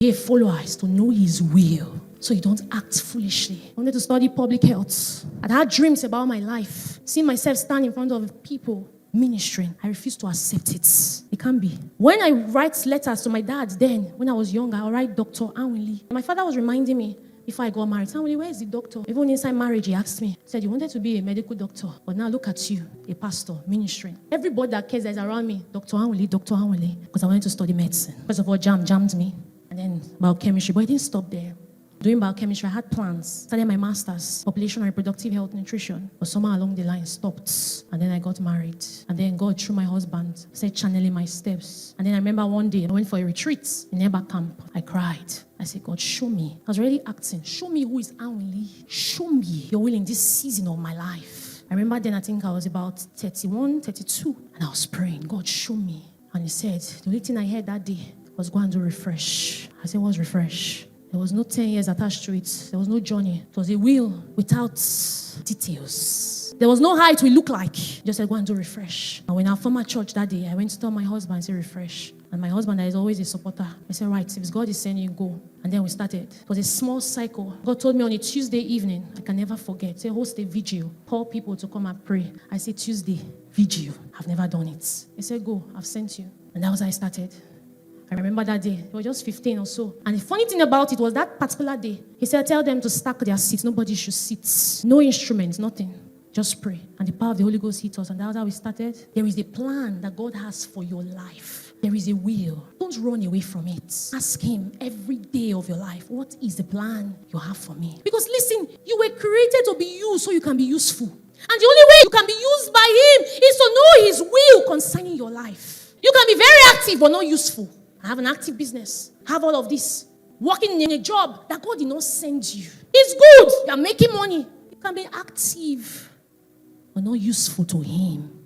Be a follower is to know his will, so you don't act foolishly. I wanted to study public health. I had dreams about my life. Seeing myself stand in front of people ministering. I refuse to accept it. It can't be. When I write letters to my dad then, when I was younger, I'll write Dr. Anwili. My father was reminding me before I got married, Anwili, where is the doctor? Even inside marriage, he asked me. He said, you wanted to be a medical doctor, but now look at you, a pastor, ministering. Everybody that cares that is around me, Dr. Anwili, because I wanted to study medicine. First of all, jammed me, and then biochemistry, but it didn't stop there. Doing biochemistry, I had plans. Started my master's, population and reproductive health nutrition. But somewhere along the line stopped. And then I got married. And then God, through my husband, said channeling my steps. And then I remember one day I went for a retreat in Eba camp. I cried. I said, God, show me. I was already acting. Show me who is Anwili. Show me your will in this season of my life. I remember then I think I was about 31, 32. And I was praying, God, show me. And he said, the only thing I heard that day was go and do refresh. I said, what's refresh? There was no 10 years attached to it. There was no journey. It was a will without details. There was no how it will look like. Just said, go and do refresh. And when our former church that day, I went to tell my husband and say refresh. And my husband, that is always a supporter, I said, right, if God is sending you, go. And then we started. It was a small cycle. God told me on a Tuesday evening, I can never forget, say, host a vigil, call people to come and pray. I said, Tuesday, vigil. I've never done it. He said, go, I've sent you. And that was how I started. I remember that day. It was just 15 or so. And the funny thing about it was that particular day, he said, tell them to stack their seats. Nobody should sit. No instruments, nothing. Just pray. And the power of the Holy Ghost hit us. And that was how we started. There is a plan that God has for your life. There is a will. Don't run away from it. Ask him every day of your life, what is the plan you have for me? Because listen, you were created to be used so you can be useful. And the only way you can be used by him is to know his will concerning your life. You can be very active but not useful. I have an active business. Have all of this. Working in a job that God did not send you. It's good. You are making money. You can be active but not useful to him.